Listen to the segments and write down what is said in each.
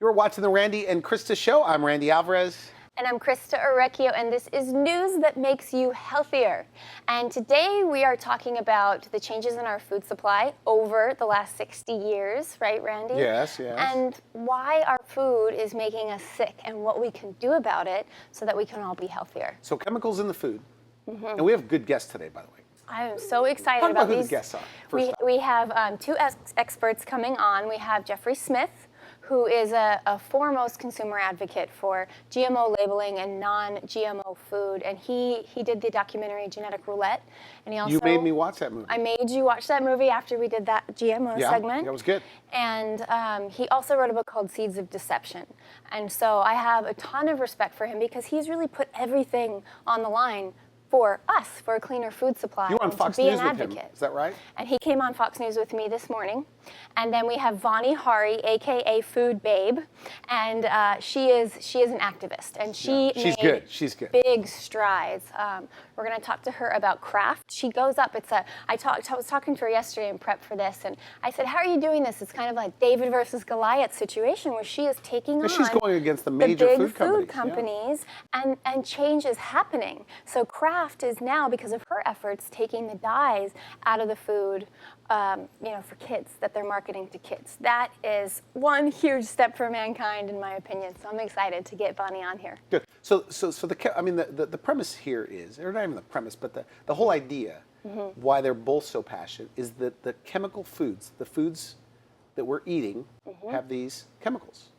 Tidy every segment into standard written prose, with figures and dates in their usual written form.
You're watching the Randy and Christa show. I'm Randy Alvarez. And I'm Christa Orecchio, and this is news that makes you healthier. And today we are talking about the changes in our food supply over the last 60 years, right, Randy? Yes, yes. And why our food is making us sick and what we can do about it so that we can all be healthier. So chemicals in the food. And we have good guests today, by the way. I am so excited Talk about who these. the guests are. We have two experts coming on. We have Jeffrey Smith, who is a foremost consumer advocate for GMO labeling and non-GMO food. And he did the documentary Genetic Roulette. And he also, You made me watch that movie. I made you watch that movie after we did that GMO segment. Yeah, it was good. And he also wrote a book called Seeds of Deception. And so I have a ton of respect for him because he's really put everything on the line for us, for a cleaner food supply. You were on and Fox to be News an with him, advocate. is that right? And he came on Fox News with me this morning. And then we have Vani, aka Food Babe, and she is an activist, and she's good. She's good. Big strides. We're going to talk to her about craft. She goes up. I was talking to her yesterday in prep for this, and I said, "How are you doing this?" It's kind of like David versus Goliath situation where she is taking on. She's going against the major big food companies, and change is happening. So craft is now, because of her efforts, taking the dyes out of the food. For kids, that they're marketing to kids. That is one huge step for mankind, in my opinion. So I'm excited to get Vani on here. Good. So the premise here is, or not even the premise, but the whole idea why they're both so passionate is that the chemical foods, the foods that we're eating, have these chemicals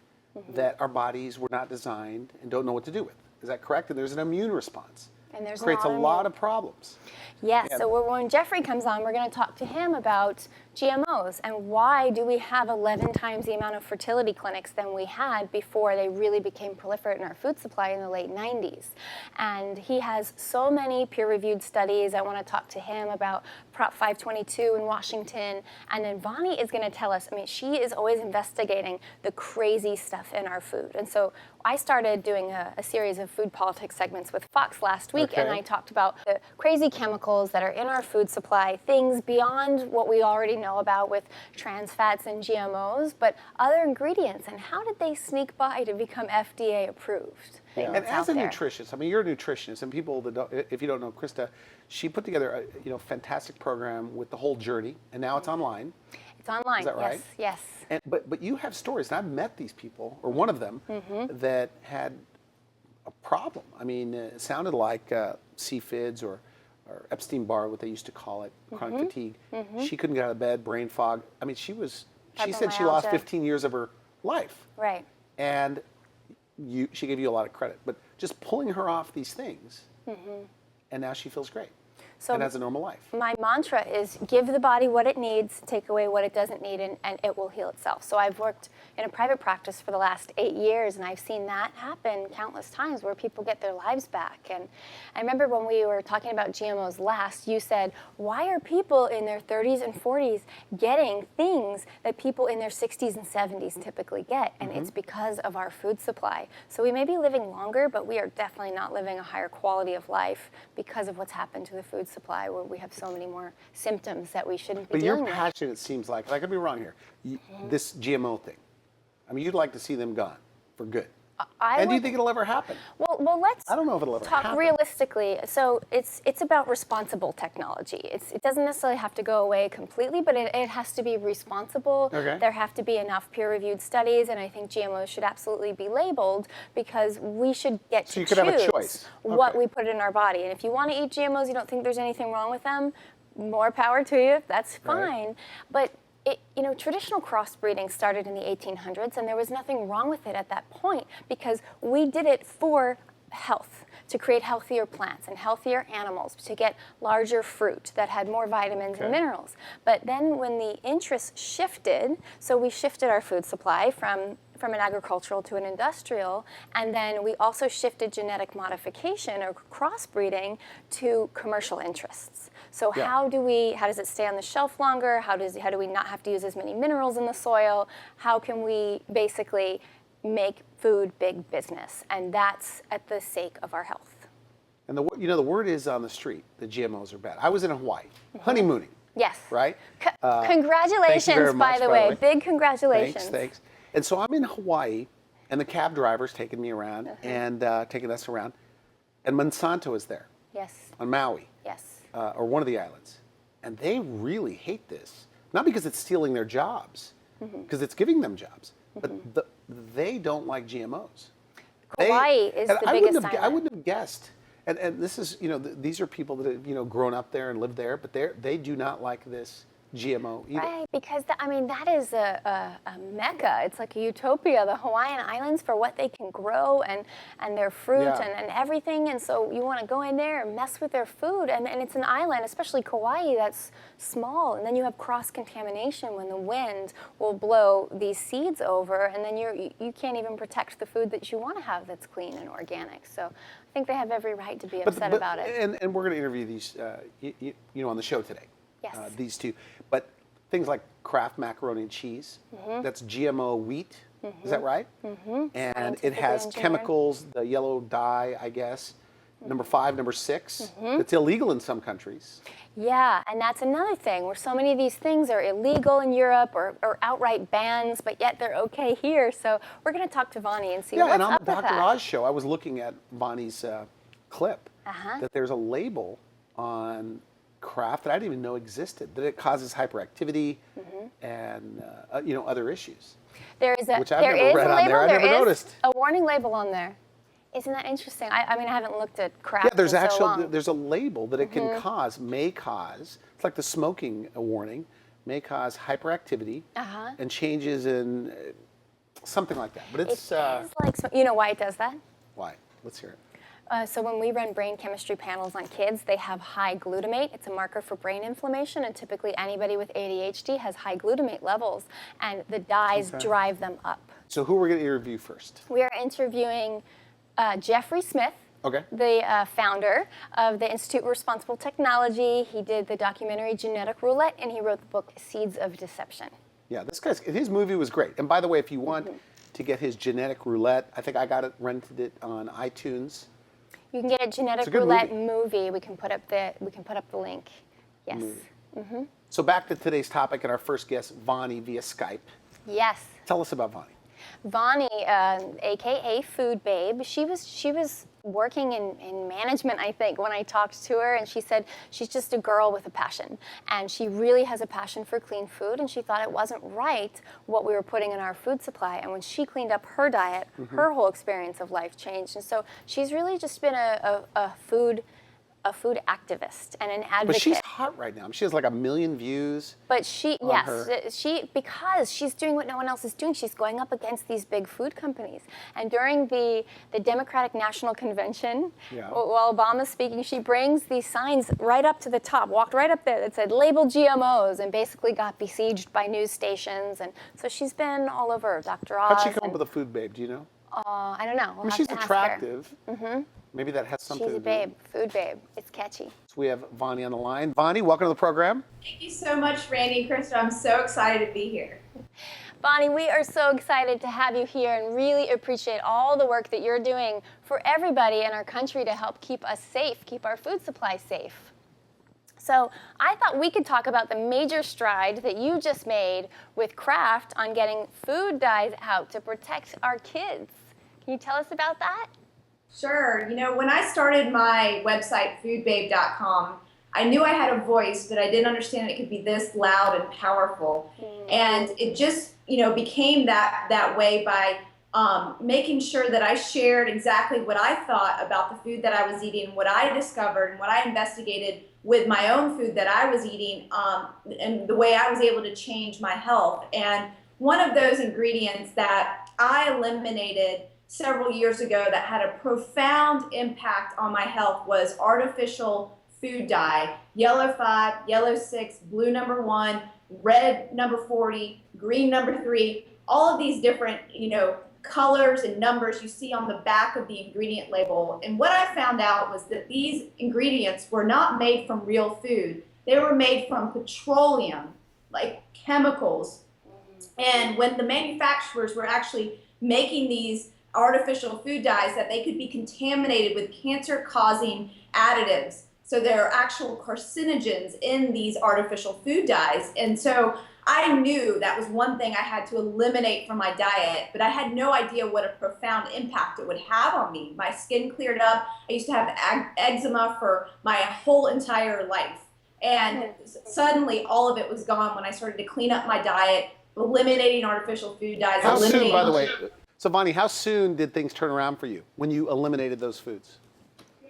that our bodies were not designed and don't know what to do with. Is that correct? And there's an immune response. And there's creates a lot of problems. Yes, Yeah. so when Jeffrey comes on, we're going to talk to him about GMOs and why do we have 11 times the amount of fertility clinics than we had before they really became proliferate in our food supply in the late 90s. And he has so many peer-reviewed studies. I want to talk to him about Prop 522 in Washington. And then Vani is going to tell us, she is always investigating the crazy stuff in our food. And so I started doing a series of food politics segments with Fox last week, and I talked about the crazy chemicals that are in our food supply, things beyond what we already know about with trans fats and GMOs, but other ingredients, and how did they sneak by to become FDA approved? Yeah. And as a nutritionist, you're a nutritionist, and people that don't, if you don't know Christa, she put together a fantastic program with the whole journey, and now it's online. It's online. Is that right? Yes. And, but you have stories, and I've met these people, or one of them, that had a problem. It sounded like CFIDs or Epstein-Barr, what they used to call it, chronic fatigue. She couldn't get out of bed, brain fog. She said she lost 15 years of her life. Right. And she gave you a lot of credit. But just pulling her off these things, and now she feels great. And has a normal life. My mantra is give the body what it needs, take away what it doesn't need, and it will heal itself. So I've worked in a private practice for the last 8 years, and I've seen that happen countless times where people get their lives back. And I remember when we were talking about GMOs last, you said, why are people in their 30s and 40s getting things that people in their 60s and 70s typically get? And it's because of our food supply. So we may be living longer, but we are definitely not living a higher quality of life because of what's happened to the food supply, where we have so many more symptoms that we shouldn't be dealing with. But your passion, it seems like I could be wrong here, this GMO thing. You'd like to see them gone for good. Do you think it'll ever happen? Well, let's I don't know if it'll ever talk happen. realistically. So it's about responsible technology. It doesn't necessarily have to go away completely, but it has to be responsible. Okay. There have to be enough peer-reviewed studies, and I think GMOs should absolutely be labeled because we should get to you could have a choice. what we put in our body. And if you want to eat GMOs, you don't think there's anything wrong with them, more power to you. That's fine. Right. But traditional crossbreeding started in the 1800s, and there was nothing wrong with it at that point because we did it for health, to create healthier plants and healthier animals, to get larger fruit that had more vitamins and minerals. But then when the interest shifted, so we shifted our food supply from an agricultural to an industrial, and then we also shifted genetic modification or crossbreeding to commercial interests. So how does it stay on the shelf longer? How do we not have to use as many minerals in the soil? How can we basically make food big business? And that's at the sake of our health. And the word is on the street that GMOs are bad. I was in Hawaii, honeymooning. Yes. Right? Congratulations, by the way. Big congratulations. Thanks. And so I'm in Hawaii, and the cab driver's taking me around and taking us around, and Monsanto is there Yes. on Maui, Yes. or one of the islands, and they really hate this. Not because it's stealing their jobs, because it's giving them jobs, but they don't like GMOs. Kauai is the biggest island. I wouldn't have guessed. And this is, these are people that have, grown up there and lived there, but they do not like this GMO either. Right, because that is a mecca. It's like a utopia, the Hawaiian Islands, for what they can grow and their fruit and everything. And so you want to go in there and mess with their food. And it's an island, especially Kauai, that's small. And then you have cross-contamination when the wind will blow these seeds over. And then you can't even protect the food that you want to have that's clean and organic. So I think they have every right to be upset about it. And we're going to interview these, on the show today. Yes. These two. But things like Kraft macaroni and cheese, that's GMO wheat, is that right? And it has chemicals, the yellow dye, I guess. Number 5, number 6, it's illegal in some countries. Yeah, and that's another thing where so many of these things are illegal in Europe or outright bans, but yet they're okay here. So we're going to talk to Vani and see what's up with that. Yeah, and on the Dr. Oz show, I was looking at Vani's clip, that there's a label on Kraft that I didn't even know existed, that it causes hyperactivity and other issues. There is a which I've never read on there. I never noticed. A warning label on there. Isn't that interesting? I mean, I haven't looked at Kraft. Yeah, there's in so long. there's a label that it can may cause. It's like the smoking warning, may cause hyperactivity and changes in something like that. But it's like, you know why it does that? Why? Let's hear it. So when we run brain chemistry panels on kids, they have high glutamate. It's a marker for brain inflammation, and typically anybody with ADHD has high glutamate levels, and the dyes drive them up. So who are we going to interview first? We are interviewing Jeffrey Smith, the founder of the Institute for Responsible Technology. He did the documentary Genetic Roulette, and he wrote the book Seeds of Deception. Yeah, his movie was great. And by the way, if you want to get his Genetic Roulette, I think I rented it on iTunes. You can get a Genetic Roulette movie. We can put up the link. Yes. So back to today's topic and our first guest, Vani, via Skype. Yes. Tell us about Vani. Vani, aka Food Babe, she was working in management, I think, when I talked to her, and she said she's just a girl with a passion, and she really has a passion for clean food, and she thought it wasn't right what we were putting in our food supply. And when she cleaned up her diet, her whole experience of life changed. And so she's really just been a food activist and an advocate. But she's hot right now. She has like 1 million views. But because she's doing what no one else is doing, she's going up against these big food companies. And during the Democratic National Convention, while Obama's speaking, she brings these signs right up to the top, walked right up there that said label GMOs, and basically got besieged by news stations. And so she's been all over Dr. Oz. How'd she come up with a food babe? Do you know? I don't know. I mean, she's attractive. Maybe that has something to do. She's a babe, food babe. It's catchy. So we have Vani on the line. Vani, welcome to the program. Thank you so much, Randy and Christa. I'm so excited to be here. Vani, we are so excited to have you here and really appreciate all the work that you're doing for everybody in our country to help keep us safe, keep our food supply safe. So I thought we could talk about the major stride that you just made with Kraft on getting food dyes out to protect our kids. Can you tell us about that? Sure. When I started my website, foodbabe.com, I knew I had a voice, but I didn't understand it could be this loud and powerful. And it just, became that way by making sure that I shared exactly what I thought about the food that I was eating, what I discovered, and what I investigated with my own food that I was eating, and the way I was able to change my health. And one of those ingredients that I eliminated several years ago that had a profound impact on my health was artificial food dye. Yellow 5, yellow 6, blue number 1, red number 40, green number 3, all of these different, colors and numbers you see on the back of the ingredient label. And what I found out was that these ingredients were not made from real food. They were made from petroleum, like chemicals. And when the manufacturers were actually making these artificial food dyes, that they could be contaminated with cancer-causing additives. So there are actual carcinogens in these artificial food dyes. And so I knew that was one thing I had to eliminate from my diet, but I had no idea what a profound impact it would have on me. My skin cleared up. I used to have eczema for my whole entire life. And suddenly all of it was gone when I started to clean up my diet, eliminating artificial food dyes. How soon, by the way, so Vani, how soon did things turn around for you when you eliminated those foods?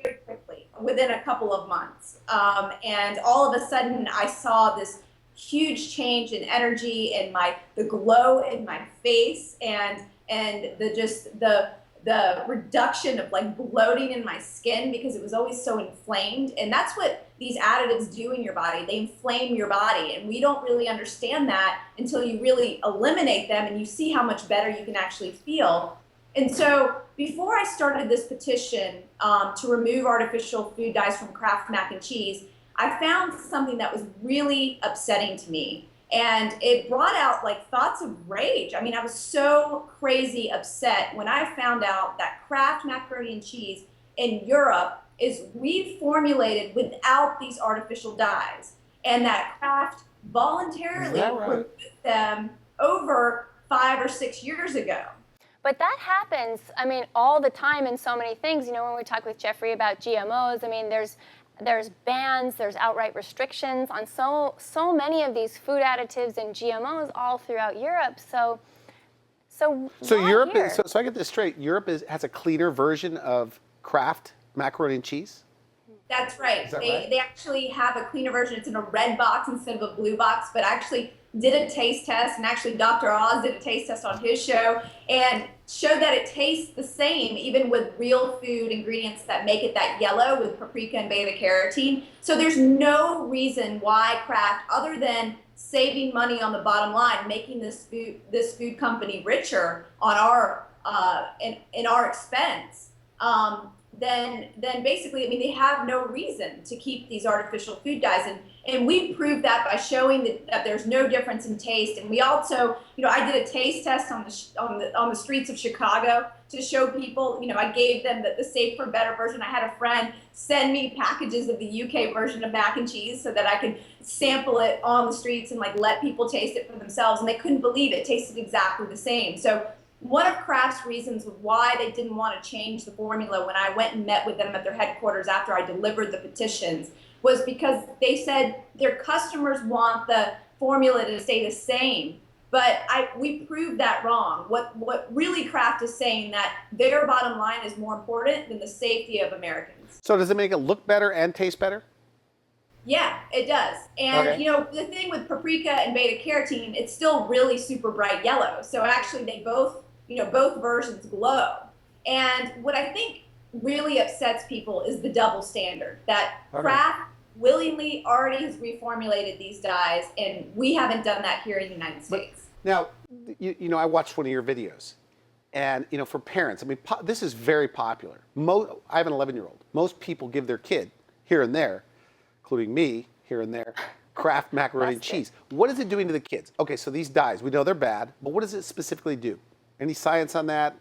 Very quickly, within a couple of months. And all of a sudden I saw this huge change in energy and the glow in my face and the reduction of like bloating in my skin because it was always so inflamed. And that's what these additives do in your body. They inflame your body. And we don't really understand that until you really eliminate them and you see how much better you can actually feel. And so before I started this petition to remove artificial food dyes from Kraft mac and cheese, I found something that was really upsetting to me. And it brought out like thoughts of rage. I mean, I was so crazy upset when I found out that Kraft macaroni and cheese in Europe is reformulated without these artificial dyes, and that Kraft voluntarily removed them over 5 or 6 years ago. But that happens, I mean, all the time in so many things. You know, when we talk with Jeffrey about GMOs, I mean, there's bans, there's outright restrictions on so many of these food additives and GMOs all throughout Europe. So Europe here? so I get this straight. Europe has a cleaner version of Kraft macaroni and cheese. That's right. Right? They actually have a cleaner version. It's in a red box instead of a blue box, but I actually did a taste test, and actually Dr. Oz did a taste test on his show and showed that it tastes the same even with real food ingredients that make it that yellow with paprika and beta carotene. So there's no reason why Kraft, other than saving money on the bottom line, making this food company richer on our in our expense, then basically, I mean, they have no reason to keep these artificial food dyes. And we proved that by showing that there's no difference in taste. And we also, you know, I did a taste test on the streets of Chicago to show people, you know, I gave them the safe for better version. I had a friend send me packages of the UK version of mac and cheese so that I could sample it on the streets and like let people taste it for themselves. And they couldn't believe it tasted exactly the same. So one of Kraft's reasons why they didn't want to change the formula when I went and met with them at their headquarters after I delivered the petitions was because they said their customers want the formula to stay the same. But we proved that wrong. What really Kraft is saying that their bottom line is more important than the safety of Americans. So does it make it look better and taste better? Yeah, it does. And okay. You know, the thing with paprika and beta carotene, it's still really super bright yellow. So actually they both, you know, both versions glow. And what I think really upsets people is the double standard that Kraft willingly already has reformulated these dyes, and we haven't done that here in the United States. Now, you know, I watched one of your videos, and you know, for parents, I mean, this is very popular. I have an 11-year-old. Most people give their kid here and there, including me, here and there, Kraft macaroni and cheese. What is it doing to the kids? Okay, so these dyes, we know they're bad, but what does it specifically do? Any science on that?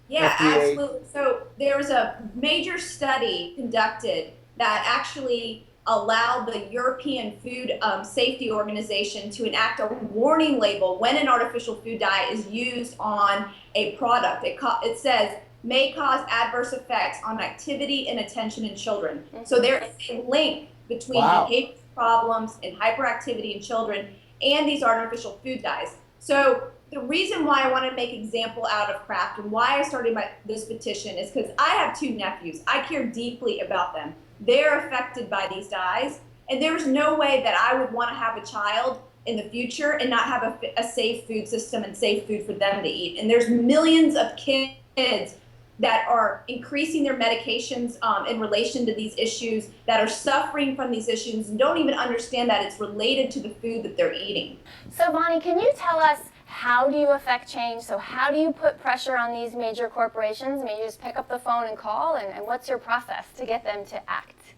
Yeah, FDA? absolutely. So there was a major study conducted that actually allowed the European Food Safety Organization to enact a warning label when an artificial food dye is used on a product. It says, may cause adverse effects on activity and attention in children. So there is a link between behavior problems and hyperactivity in children and these artificial food dyes. So the reason why I want to make example out of Kraft and why I started this petition is because I have 2 nephews. I care deeply about them. They're affected by these dyes, and there's no way that I would want to have a child in the future and not have a safe food system and safe food for them to eat. And there's millions of kids that are increasing their medications in relation to these issues, that are suffering from these issues and don't even understand that it's related to the food that they're eating. So Vani, can you tell us, how do you affect change? So how do you put pressure on these major corporations? I mean, you just pick up the phone and call, and what's your process to get them to act?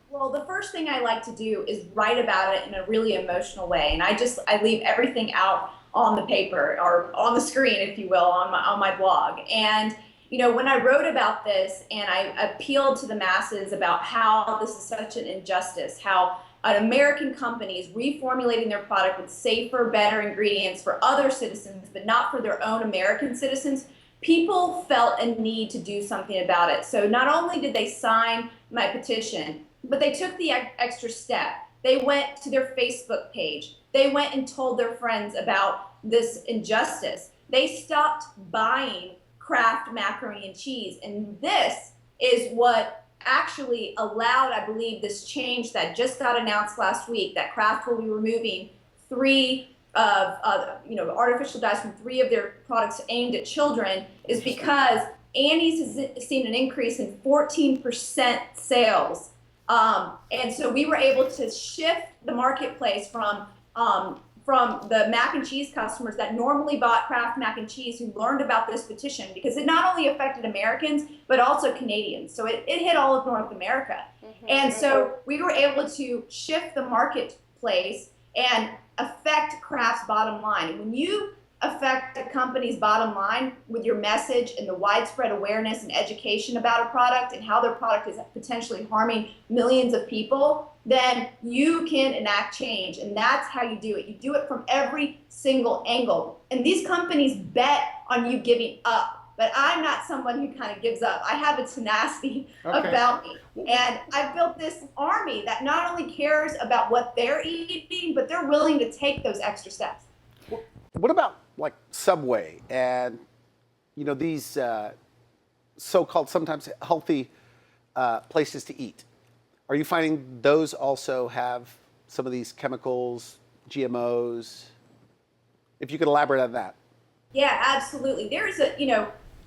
Well, the first thing I like to do is write about it in a really emotional way. And I leave everything out on the paper or on the screen, if you will, on my blog. And you know, when I wrote about this and I appealed to the masses about how this is such an injustice, how an American company is reformulating their product with safer, better ingredients for other citizens, but not for their own American citizens, people felt a need to do something about it. So not only did they sign my petition, but they took the extra step. They went to their Facebook page. They went and told their friends about this injustice. They stopped buying Kraft macaroni and cheese. And this is what actually allowed, I believe, this change that just got announced last week, that Kraft will be removing three of artificial dyes from 3 of their products aimed at children, is because Annie's has seen an increase in 14% sales. And so we were able to shift the marketplace from the mac and cheese customers that normally bought Kraft mac and cheese, who learned about this petition, because it not only affected Americans, but also Canadians. So it hit all of North America. And so we were able to shift the marketplace and affect Kraft's bottom line. And when you affect a company's bottom line with your message and the widespread awareness and education about a product and how their product is potentially harming millions of people, then you can enact change. And that's how you do it. You do it from every single angle. And these companies bet on you giving up. But I'm not someone who kind of gives up. I have a tenacity about me. And I've built this army that not only cares about what they're eating, but they're willing to take those extra steps. What about like Subway and these so-called sometimes healthy places to eat? Are you finding those also have some of these chemicals, GMOs? If you could elaborate on that. Yeah, absolutely. There's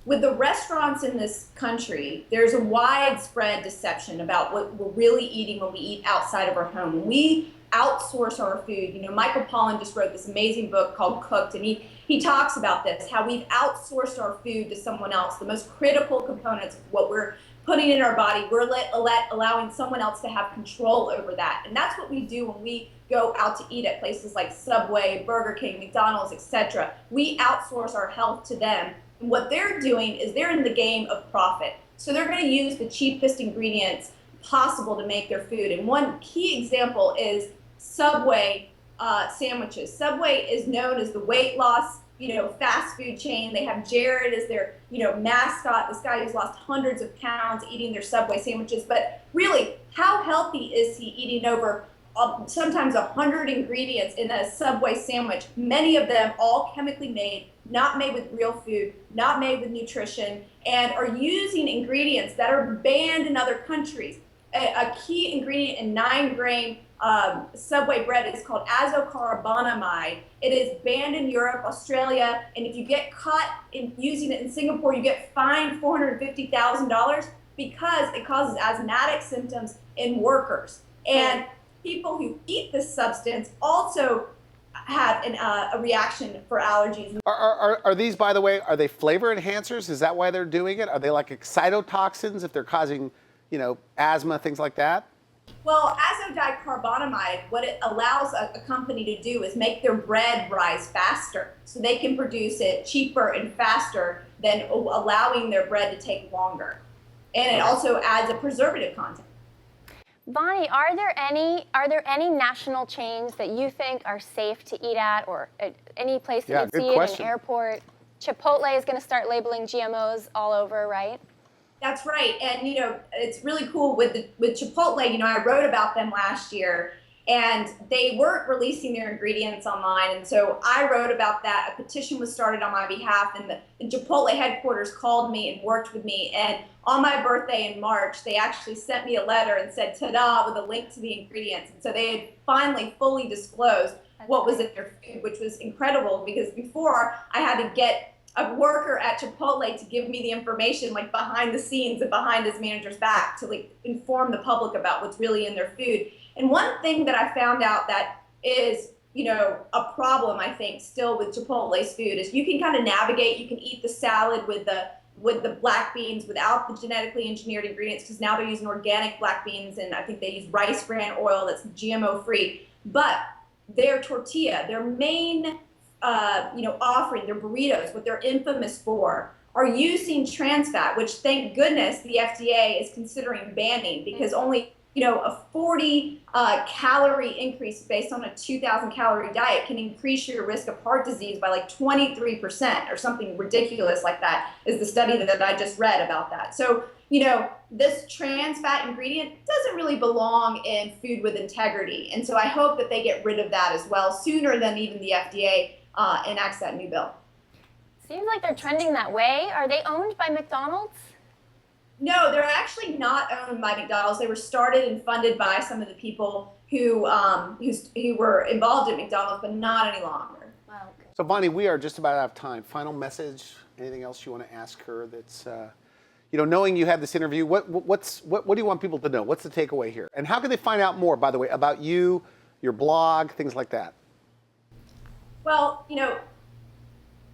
with the restaurants in this country, there's a widespread deception about what we're really eating when we eat outside of our home. When we outsource our food, Michael Pollan just wrote this amazing book called Cooked, and he talks about this, how we've outsourced our food to someone else. The most critical components of what we're putting in our body, we're allowing someone else to have control over that. And that's what we do when we go out to eat at places like Subway, Burger King, McDonald's, etc. We outsource our health to them. And what they're doing is they're in the game of profit. So they're going to use the cheapest ingredients possible to make their food. And one key example is Subway sandwiches. Subway is known as the weight loss, fast food chain. They have Jared as their, mascot, this guy who's lost hundreds of pounds eating their Subway sandwiches. But really, how healthy is he eating over sometimes 100 ingredients in a Subway sandwich, many of them all chemically made, not made with real food, not made with nutrition, and are using ingredients that are banned in other countries. A key ingredient in 9-grain Subway bread is called azocarbonamide. It is banned in Europe, Australia, and if you get caught in using it in Singapore, you get fined $450,000 because it causes asthmatic symptoms in workers. And people who eat this substance also have a reaction for allergies. Are these, by the way, are they flavor enhancers? Is that why they're doing it? Are they like excitotoxins if they're causing, asthma, things like that? Well, azodicarbonamide, what it allows a company to do is make their bread rise faster, so they can produce it cheaper and faster than allowing their bread to take longer. And it also adds a preservative content. Vani, are there any national chains that you think are safe to eat at, or any place that you'd see it, an airport? Chipotle is going to start labeling GMOs all over, right? That's right. And, it's really cool with Chipotle. I wrote about them last year, and they weren't releasing their ingredients online. And so I wrote about that. A petition was started on my behalf, and the Chipotle headquarters called me and worked with me. And on my birthday in March, they actually sent me a letter and said, ta-da, with a link to the ingredients. And so they had finally fully disclosed what was in their food, which was incredible, because before I had to get a worker at Chipotle to give me the information, like behind the scenes and behind his manager's back, to inform the public about what's really in their food. And one thing that I found out that is, a problem, I think, still with Chipotle's food is you can kind of navigate. You can eat the salad with the black beans without the genetically engineered ingredients, because now they're using organic black beans, and I think they use rice bran oil that's GMO free. But their tortilla, their main offering, their burritos, what they're infamous for, are using trans fat, which thank goodness the FDA is considering banning, because only a 40 calorie increase based on a 2,000 calorie diet can increase your risk of heart disease by like 23% or something ridiculous like that, is the study that I just read about that. So, this trans fat ingredient doesn't really belong in food with integrity. And so I hope that they get rid of that as well sooner than even the FDA enacts that new bill. Seems like they're trending that way. Are they owned by McDonald's? No, they're actually not owned by McDonald's. They were started and funded by some of the people who were involved at McDonald's, but not any longer. Wow. Okay. So Vani, we are just about out of time. Final message, anything else you want to ask her that's, knowing you had this interview, what do you want people to know? What's the takeaway here? And how can they find out more, by the way, about you, your blog, things like that? Well,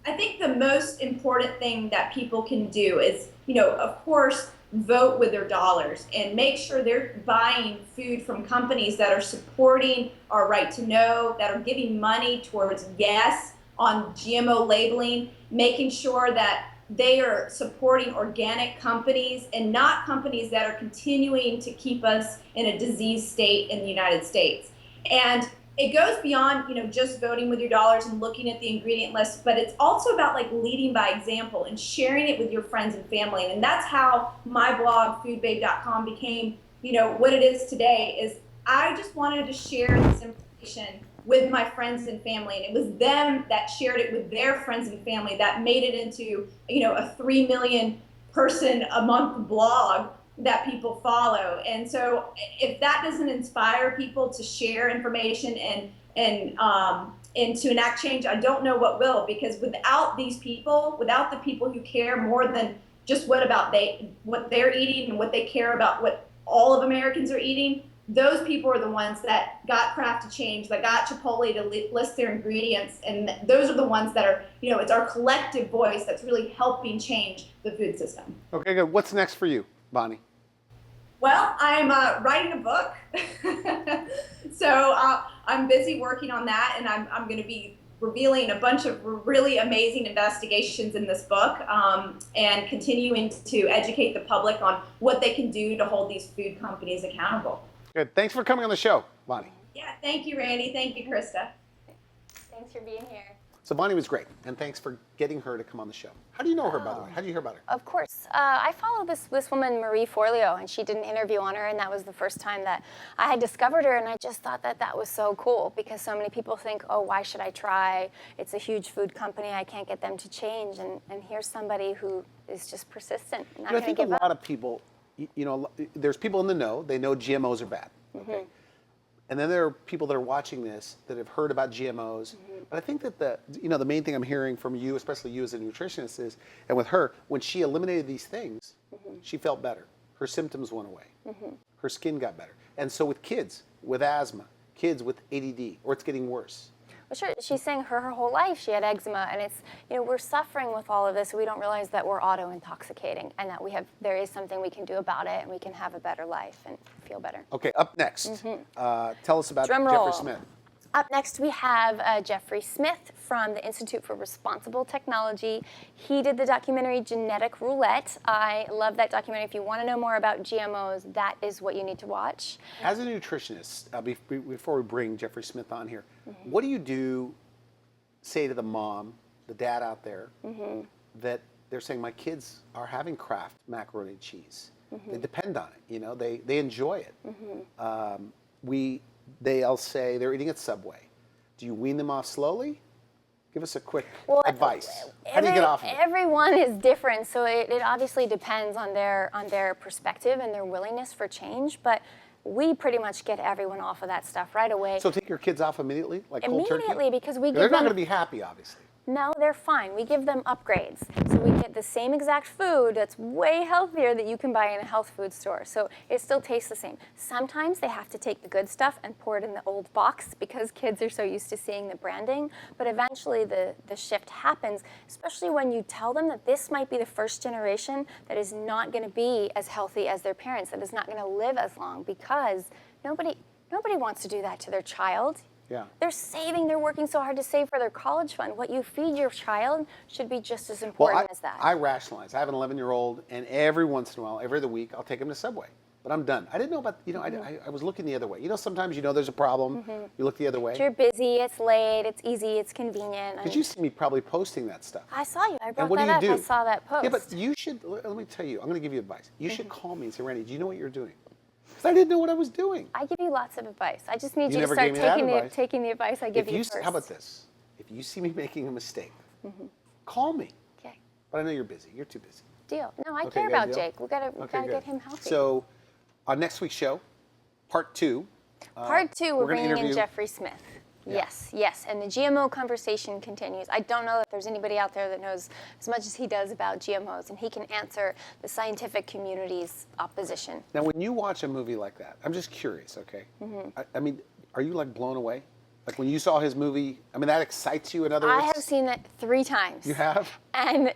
I think the most important thing that people can do is, of course, vote with their dollars and make sure they're buying food from companies that are supporting our right to know, that are giving money towards yes on GMO labeling, making sure that they are supporting organic companies and not companies that are continuing to keep us in a disease state in the United States. And it goes beyond, just voting with your dollars and looking at the ingredient list, but it's also about like leading by example and sharing it with your friends and family. And that's how my blog, foodbabe.com, became, what it is today. Is I just wanted to share this information with my friends and family, and it was them that shared it with their friends and family that made it into, a 3 million person a month blog that people follow. And so if that doesn't inspire people to share information and to enact change, I don't know what will, because without these people, without the people who care more than just what they're eating and what they care about what all of Americans are eating, those people are the ones that got Kraft to change, that got Chipotle to list their ingredients, and those are the ones that are, it's our collective voice that's really helping change the food system. Okay, good. What's next for you, Vani? Well, I'm writing a book, so I'm busy working on that, and I'm going to be revealing a bunch of really amazing investigations in this book, and continuing to educate the public on what they can do to hold these food companies accountable. Good. Thanks for coming on the show, Vani. Yeah, thank you, Randy. Thank you, Krista. Thanks for being here. So Vani was great, and thanks for getting her to come on the show. How do you know her, by the way? How do you hear about her? Of course. I follow this woman, Marie Forleo, and she did an interview on her, and that was the first time that I had discovered her, and I just thought that was so cool, because so many people think, oh, why should I try? It's a huge food company. I can't get them to change. And here's somebody who is just persistent, not I going to think give a up. lot of people, there's people in the know. They know GMOs are bad. Okay? And then there are people that are watching this that have heard about GMOs. But I think that the main thing I'm hearing from you, especially you as a nutritionist, is, and with her, when she eliminated these things, she felt better. Her symptoms went away. Her skin got better. And so with kids with asthma, kids with ADD, or it's getting worse. Well, sure. She's saying her whole life she had eczema, and it's, we're suffering with all of this. We don't realize that we're auto-intoxicating, and that there is something we can do about it, and we can have a better life and feel better. Okay, up next, tell us about Drum Jeffrey roll. Smith. Up next, we have Jeffrey Smith from the Institute for Responsible Technology. He did the documentary Genetic Roulette. I love that documentary. If you want to know more about GMOs, that is what you need to watch. As a nutritionist, before we bring Jeffrey Smith on here, what do you say to the mom, the dad out there, that they're saying, my kids are having Kraft macaroni and cheese. They depend on it, they enjoy it. They'll say they're eating at Subway. Do you wean them off slowly? Give us a quick advice. How do you get off of it? Everyone is different, so it obviously depends on their perspective and their willingness for change. But we pretty much get everyone off of that stuff right away. So take your kids off immediately, like cold turkey? Immediately, because we give They're them. not going to be happy, obviously. No, they're fine. We give them upgrades. So we get the same exact food that's way healthier that you can buy in a health food store. So it still tastes the same. Sometimes they have to take the good stuff and pour it in the old box because kids are so used to seeing the branding. But eventually the shift happens, especially when you tell them that this might be the first generation that is not going to be as healthy as their parents, that is not going to live as long, because nobody wants to do that to their child. Yeah. They're working so hard to save for their college fund. What you feed your child should be just as important as that. I rationalize. I have an 11-year-old, and every once in a while, every other week, I'll take him to Subway. but I'm done. I didn't know about, I was looking the other way. Sometimes there's a problem, you look the other way. You're busy, it's late, it's easy, it's convenient. Because you see me probably posting that stuff. I saw you. I brought And what that do you up. do? I saw that post. Yeah, but you should, let me tell you, I'm going to give you advice. You should call me and say, Randy, do you know what you're doing? Because I didn't know what I was doing. I give you lots of advice. I just need you to never start gave me that taking advice. taking the advice I give you first. How about this? If you see me making a mistake, call me. Okay. But I know you're busy. You're too busy. Deal. No, I Okay, care got a about deal? Jake. We gotta good. get him healthy. So, on next week's show, part 2. Part 2, we're gonna bringing in interview- Jeffrey Smith. Yes, and the GMO conversation continues. I don't know that there's anybody out there that knows as much as he does about GMOs, and he can answer the scientific community's opposition. Now, when you watch a movie like that, I'm just curious, okay? I mean, are you like blown away? Like when you saw his movie, I mean, that excites you in other words? I have seen it 3 times. You have? And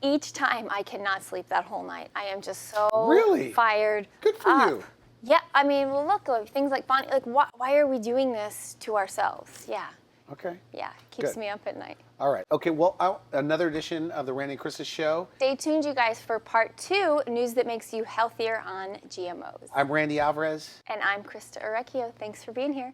each time I cannot sleep that whole night. I am just so Really? fired Good for up. you. Yeah, I mean, well, look, things like Vani, like why are we doing this to ourselves? Yeah, Okay. yeah, keeps Good. me up at night. All right. Okay, well, another edition of the Randy and Christa Show. Stay tuned, you guys, for part 2, news that makes you healthier on GMOs. I'm Randy Alvarez. And I'm Christa Orecchio. Thanks for being here.